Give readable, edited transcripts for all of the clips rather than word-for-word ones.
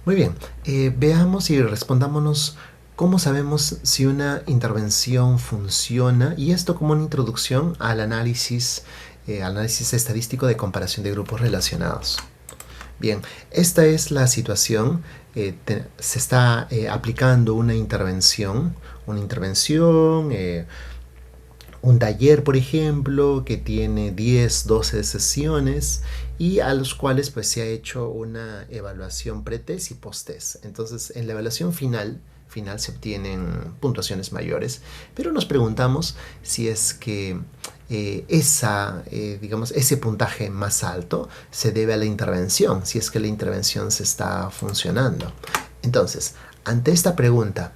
Muy bien, veamos y respondámonos cómo sabemos si una intervención funciona y esto como una introducción al análisis estadístico de comparación de grupos relacionados. Bien, esta es la situación. Se está aplicando una intervención, un taller, por ejemplo, que tiene 10, 12 sesiones y a los cuales pues se ha hecho una evaluación pre-test y post-test. Entonces, en la evaluación final se obtienen puntuaciones mayores, pero nos preguntamos si es que digamos, ese puntaje más alto se debe a la intervención, si es que la intervención se está funcionando. Entonces, ante esta pregunta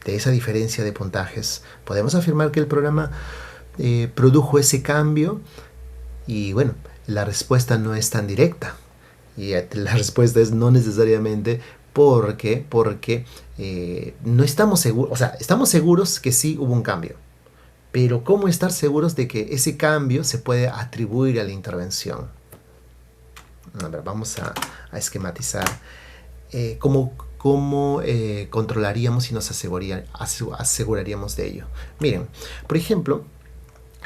de esa diferencia de puntajes, podemos afirmar que el programa produjo ese cambio y bueno, la respuesta no es tan directa. Y la respuesta es no necesariamente porque no estamos seguros, o sea, estamos seguros que sí hubo un cambio, pero ¿cómo estar seguros de que ese cambio se puede atribuir a la intervención? A ver, vamos a esquematizar cómo controlaríamos y nos aseguraríamos de ello. Miren, por ejemplo,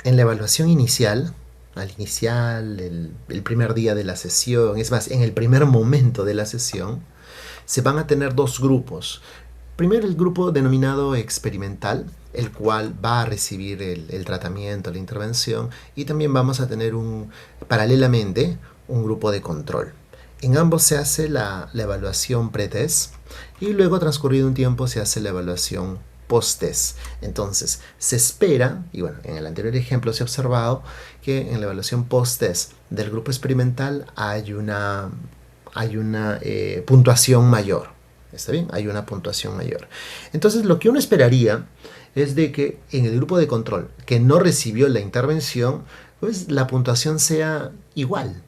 en la evaluación inicial, el primer día de la sesión, es más, en el primer momento de la sesión, se van a tener dos grupos. Primero el grupo denominado experimental, el cual va a recibir el tratamiento, la intervención, y también vamos a tener paralelamente un grupo de control. En ambos se hace la evaluación pre-test y luego transcurrido un tiempo se hace la evaluación post-test. Entonces se espera, y bueno, en el anterior ejemplo se ha observado que en la evaluación post-test del grupo experimental hay una puntuación mayor. ¿Está bien? Hay una puntuación mayor. Entonces lo que uno esperaría es de que en el grupo de control que no recibió la intervención, pues la puntuación sea igual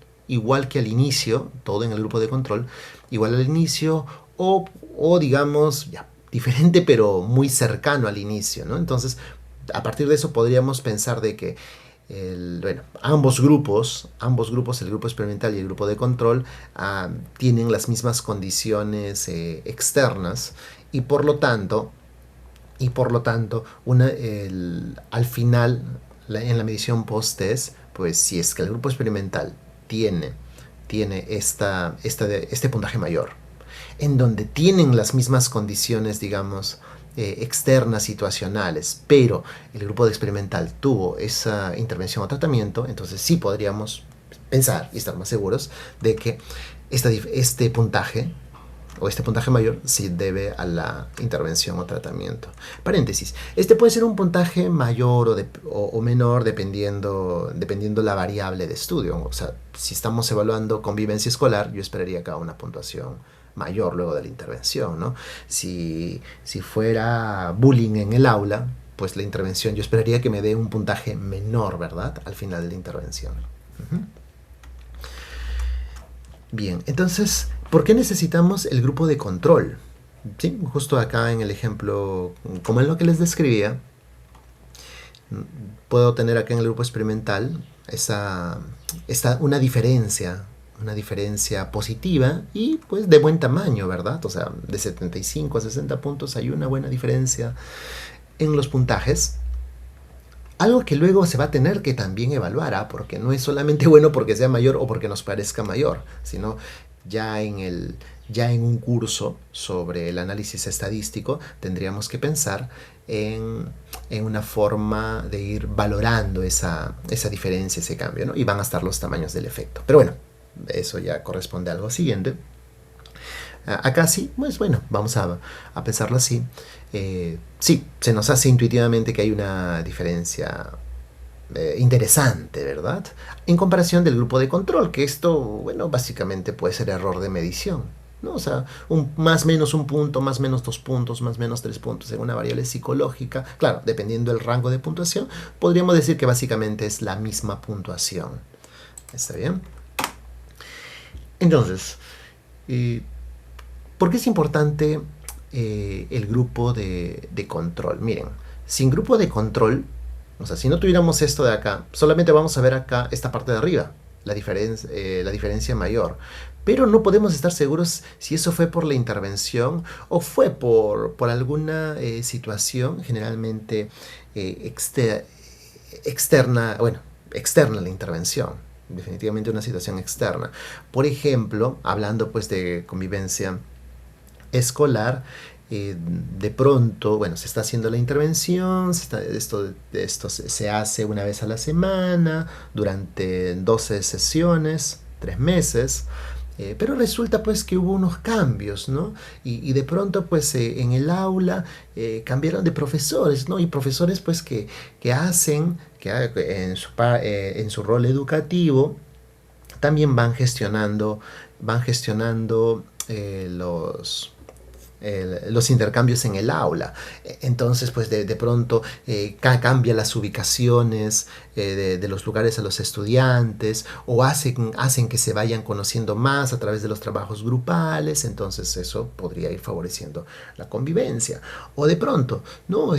que al inicio, todo en el grupo de control, igual al inicio o digamos, ya, diferente pero muy cercano al inicio, ¿no? Entonces, a partir de eso podríamos pensar de que bueno, ambos grupos, el grupo experimental y el grupo de control, tienen las mismas condiciones externas y por lo tanto, al final, en la medición post-test, pues si es que el grupo experimental tiene, este puntaje mayor, en donde tienen las mismas condiciones, digamos, externas situacionales, pero el grupo de experimental tuvo esa intervención o tratamiento, entonces sí podríamos pensar y estar más seguros de que este puntaje o este puntaje mayor se debe a la intervención o tratamiento. Paréntesis, este puede ser un puntaje mayor o menor dependiendo la variable de estudio. O sea, si estamos evaluando convivencia escolar, yo esperaría acá una puntuación mayor luego de la intervención, ¿no? Si fuera bullying en el aula, pues la intervención yo esperaría que me dé un puntaje menor, ¿verdad? Al final de la intervención. Uh-huh. Bien, entonces, ¿por qué necesitamos el grupo de control? Sí, justo acá en el ejemplo, como en lo que les describía, puedo tener acá en el grupo experimental una diferencia positiva y pues de buen tamaño, ¿verdad? O sea, de 75 a 60 puntos hay una buena diferencia en los puntajes. Algo que luego se va a tener que también evaluar, porque no es solamente bueno porque sea mayor o porque nos parezca mayor, sino ya en un curso sobre el análisis estadístico tendríamos que pensar en una forma de ir valorando esa diferencia, ese cambio, ¿no? Y van a estar los tamaños del efecto. Pero bueno, eso ya corresponde a algo siguiente. Acá sí, pues bueno, vamos a pensarlo así. Sí, se nos hace intuitivamente que hay una diferencia interesante, ¿verdad? En comparación del grupo de control, que esto, bueno, básicamente puede ser error de medición, ¿no? O sea, más menos un punto, más menos 2 puntos, más menos 3 puntos en una variable psicológica. Claro, dependiendo del rango de puntuación, podríamos decir que básicamente es la misma puntuación. ¿Está bien? Entonces, ¿por qué es importante el grupo de control? Miren, sin grupo de control, o sea, si no tuviéramos esto de acá, solamente vamos a ver acá esta parte de arriba. la diferencia mayor. Pero no podemos estar seguros si eso fue por la intervención o fue por alguna situación generalmente externa, bueno, externa a la intervención. Definitivamente una situación externa. Por ejemplo, hablando pues de convivencia escolar, de pronto, bueno, se está haciendo la intervención, esto se hace una vez a la semana, durante 12 sesiones, 3 meses, pero resulta pues que hubo unos cambios, ¿no? Y de pronto pues en el aula cambiaron de profesores, ¿no? Y profesores pues que hacen, en su rol educativo, también van gestionando los intercambios en el aula. Entonces, pues de pronto cambia las ubicaciones de los lugares a los estudiantes o hacen que se vayan conociendo más a través de los trabajos grupales. Entonces eso podría ir favoreciendo la convivencia. O de pronto, ¿no?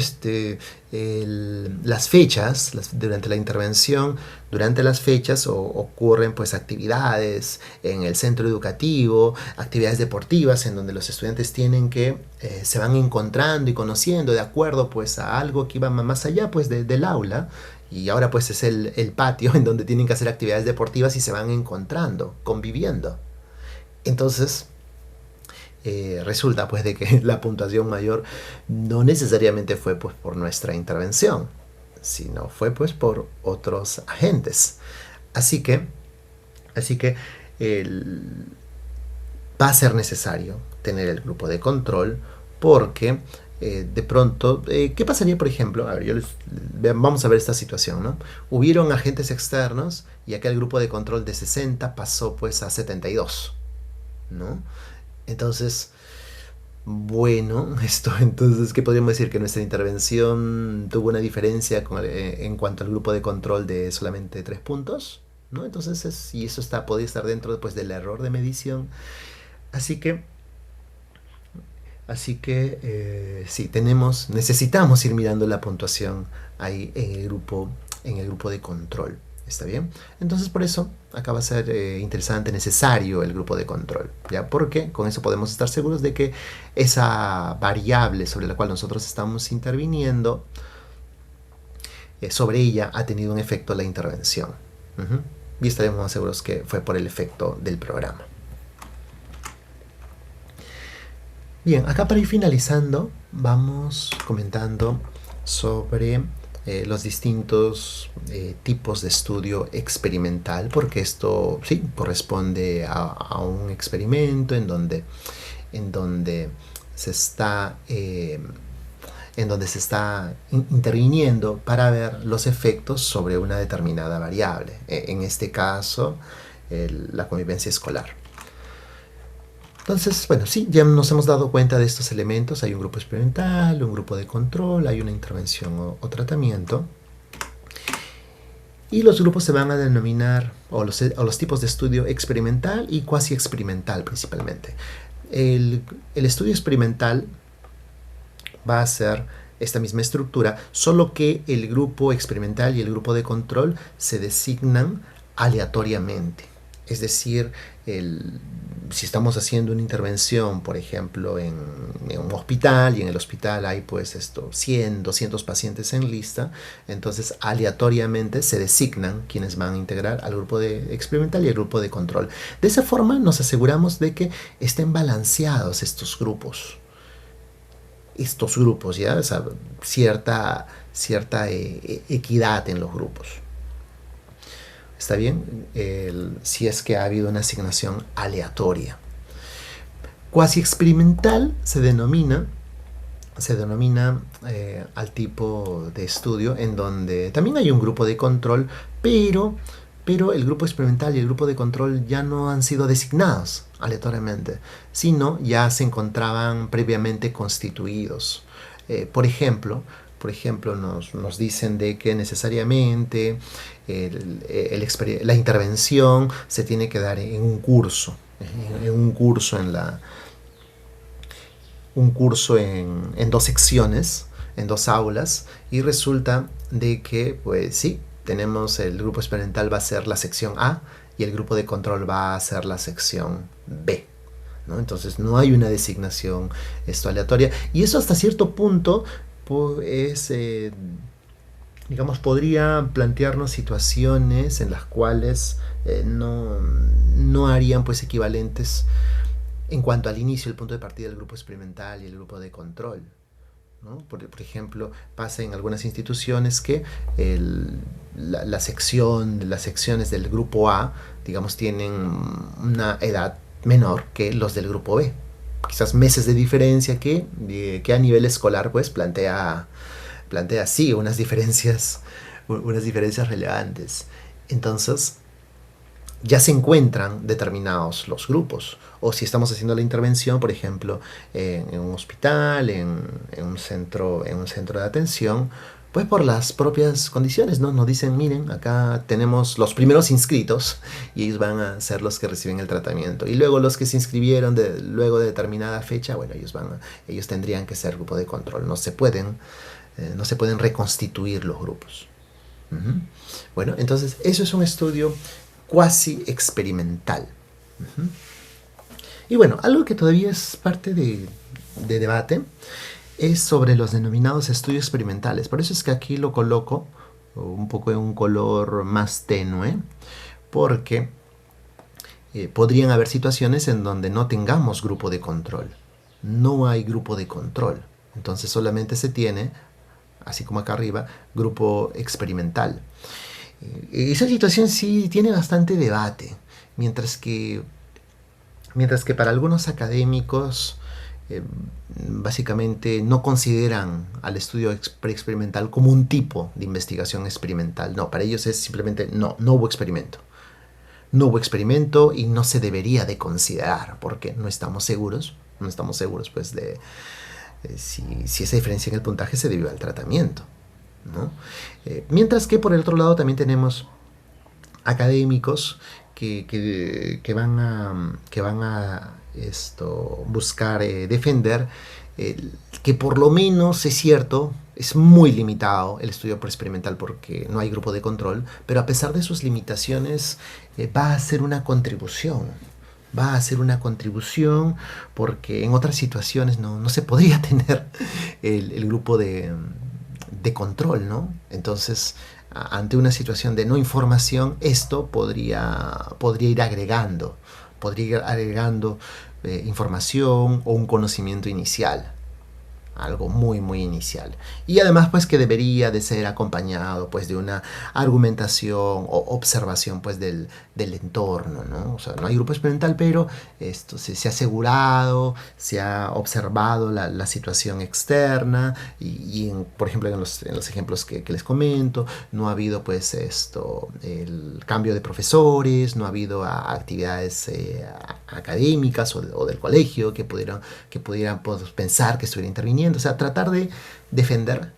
Las fechas, durante la intervención, durante las fechas ocurren pues actividades en el centro educativo, actividades deportivas en donde los estudiantes tienen que se van encontrando y conociendo de acuerdo pues a algo que iba más allá pues del aula, y ahora pues es el patio en donde tienen que hacer actividades deportivas y se van encontrando, conviviendo. Entonces resulta pues de que la puntuación mayor no necesariamente fue pues por nuestra intervención, sino fue pues por otros agentes. Así que, así que va a ser necesario tener el grupo de control porque de pronto, ¿qué pasaría por ejemplo? A ver, vamos a ver esta situación, ¿no? Hubieron agentes externos y aquel grupo de control de 60 pasó pues a 72, ¿no? Entonces, bueno, entonces, ¿qué podríamos decir? Que nuestra intervención tuvo una diferencia en cuanto al grupo de control de solamente 3 puntos, ¿no? Entonces, y eso podría estar dentro pues, del error de medición. Así que sí, necesitamos ir mirando la puntuación ahí en el grupo de control. ¿Está bien? Entonces por eso acá va a ser interesante, necesario el grupo de control. ¿Ya? Porque con eso podemos estar seguros de que esa variable sobre la cual nosotros estamos interviniendo, sobre ella ha tenido un efecto la intervención. Y estaremos más seguros que fue por el efecto del programa. Bien, acá para ir finalizando, vamos comentando sobre los distintos tipos de estudio experimental, porque esto sí corresponde a un experimento en donde se está interviniendo para ver los efectos sobre una determinada variable, en este caso la convivencia escolar. Entonces, bueno, sí, ya nos hemos dado cuenta de estos elementos. Hay un grupo experimental, un grupo de control, hay una intervención o tratamiento. Y los grupos se van a denominar, o los tipos de estudio experimental y cuasi experimental principalmente. El estudio experimental va a ser esta misma estructura, solo que el grupo experimental y el grupo de control se designan aleatoriamente. Es decir, si estamos haciendo una intervención, por ejemplo, en un hospital, y en el hospital hay pues 100, 200 pacientes en lista, entonces aleatoriamente se designan quienes van a integrar al grupo de experimental y al grupo de control. De esa forma nos aseguramos de que estén balanceados estos grupos, ¿ya? O sea, cierta equidad en los grupos. ¿Está bien? Si es que ha habido una asignación aleatoria. Cuasi experimental se denomina al tipo de estudio en donde también hay un grupo de control, pero el grupo experimental y el grupo de control ya no han sido designados aleatoriamente, sino ya se encontraban previamente constituidos. Por ejemplo, nos dicen de que necesariamente la intervención se tiene que dar en un curso, en 2 secciones, en 2 aulas, y resulta de que, pues sí, tenemos el grupo experimental va a ser la sección A y el grupo de control va a ser la sección B, ¿no? Entonces no hay una designación aleatoria, y eso hasta cierto punto pues, digamos, podría plantearnos situaciones en las cuales no harían pues equivalentes en cuanto al inicio, el punto de partida del grupo experimental y el grupo de control, ¿no? Por ejemplo, pasa en algunas instituciones que las secciones del grupo A, digamos, tienen una edad menor que los del grupo B. Quizás meses de diferencia que a nivel escolar pues plantea sí unas diferencias relevantes. Entonces, ya se encuentran determinados los grupos. O si estamos haciendo la intervención, por ejemplo, en un hospital, en un centro de atención, pues por las propias condiciones, ¿no? Nos dicen, miren, acá tenemos los primeros inscritos y ellos van a ser los que reciben el tratamiento. Y luego los que se inscribieron luego de determinada fecha, bueno, ellos tendrían que ser grupo de control. No se pueden reconstituir los grupos. Uh-huh. Bueno, entonces eso es un estudio cuasi experimental. Uh-huh. Y bueno, algo que todavía es parte de debate es sobre los denominados estudios experimentales. Por eso es que aquí lo coloco un poco en un color más tenue, porque podrían haber situaciones en donde no tengamos grupo de control. No hay grupo de control. Entonces solamente se tiene, así como acá arriba, grupo experimental. Esa situación sí tiene bastante debate, mientras que para algunos académicos básicamente no consideran al estudio preexperimental como un tipo de investigación experimental. No, para ellos es simplemente no hubo experimento. No hubo experimento y no se debería de considerar, porque no estamos seguros pues de si esa diferencia en el puntaje se debió al tratamiento, ¿no? Mientras que por el otro lado también tenemos académicos que van a buscar defender que por lo menos es cierto, es muy limitado el estudio experimental porque no hay grupo de control, pero a pesar de sus limitaciones va a ser una contribución. Va a ser una contribución porque en otras situaciones no se podría tener el grupo de control, ¿no? Entonces, ante una situación de no información, esto podría ir agregando información o un conocimiento inicial. Algo muy muy inicial, y además pues que debería de ser acompañado pues de una argumentación o observación pues del entorno, ¿no? O sea, no hay grupo experimental, pero esto se ha asegurado, se ha observado la situación externa y por ejemplo en los ejemplos que les comento, no ha habido pues el cambio de profesores, no ha habido actividades académicas o del colegio que pudieran pues, pensar que estuviera interviniendo. O sea, tratar de defender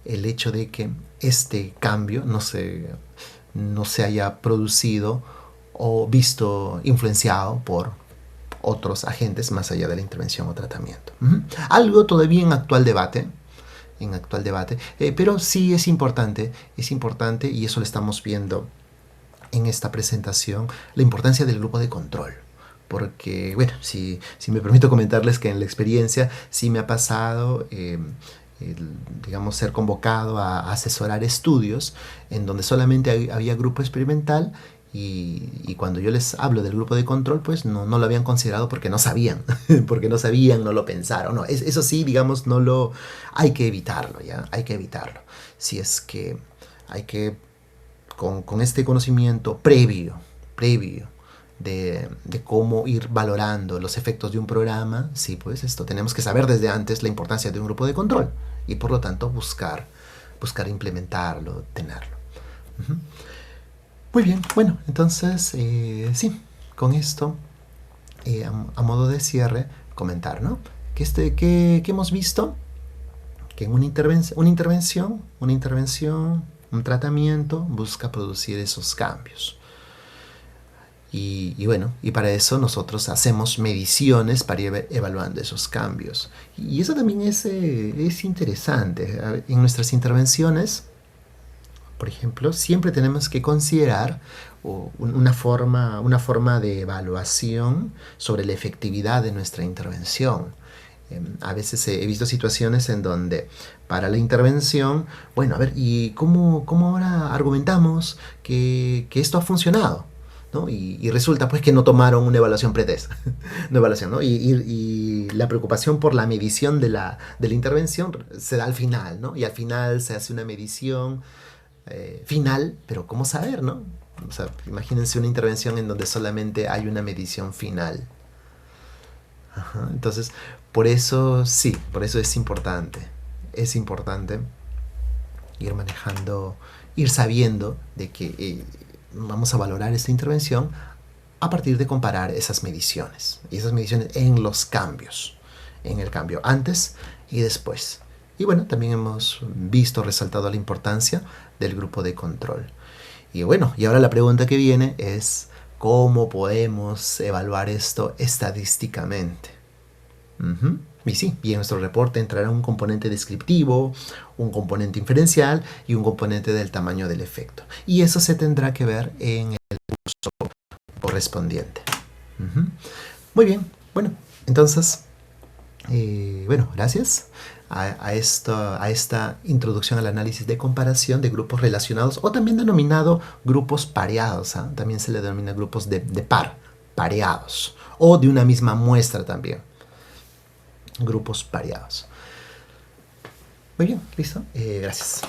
el hecho de que este cambio no se haya producido o visto influenciado por otros agentes más allá de la intervención o tratamiento. Algo todavía en actual debate, pero sí es importante y eso lo estamos viendo en esta presentación, la importancia del grupo de control. Porque, bueno, si me permito comentarles que en la experiencia sí me ha pasado, digamos, ser convocado a asesorar estudios en donde solamente había grupo experimental y cuando yo les hablo del grupo de control, pues no lo habían considerado porque no sabían, no lo pensaron. No, eso sí, digamos, hay que evitarlo, ¿ya? Hay que evitarlo. Si es que hay que, con este conocimiento previo, de cómo ir valorando los efectos de un programa, sí, pues tenemos que saber desde antes la importancia de un grupo de control y por lo tanto buscar implementarlo, tenerlo. Uh-huh. Muy bien, bueno, entonces sí, con esto a modo de cierre comentar, ¿no? Que hemos visto que en una intervención, un tratamiento busca producir esos cambios. Y bueno, y para eso nosotros hacemos mediciones para ir evaluando esos cambios. Y eso también es interesante. En nuestras intervenciones Por ejemplo, siempre tenemos que considerar una forma de evaluación sobre la efectividad de nuestra intervención. A veces he visto situaciones en donde para la intervención, bueno, a ver, ¿y cómo ahora argumentamos que esto ha funcionado? ¿No? Y resulta pues que no tomaron una evaluación pretest, una evaluación, ¿no? Y la preocupación por la medición de la intervención se da al final, ¿no? Y al final se hace una medición final, pero ¿cómo saber, no? O sea, imagínense una intervención en donde solamente hay una medición final. Ajá, entonces, por eso sí, por eso es importante. Es importante ir manejando, ir sabiendo de que vamos a valorar esta intervención a partir de comparar esas mediciones. Y esas mediciones en los cambios. En el cambio antes y después. Y bueno, también hemos visto, resaltado la importancia del grupo de control. Y bueno, y ahora la pregunta que viene es, ¿cómo podemos evaluar esto estadísticamente? Ujú. Y sí, y en nuestro reporte entrará un componente descriptivo, un componente inferencial y un componente del tamaño del efecto. Y eso se tendrá que ver en el curso correspondiente. Ujú. Muy bien, bueno, entonces, bueno, gracias a esta introducción al análisis de comparación de grupos relacionados o también denominado grupos pareados. ¿Ah? También se le denomina grupos de par, pareados, o de una misma muestra también, grupos pareados. Muy bien, listo. Gracias.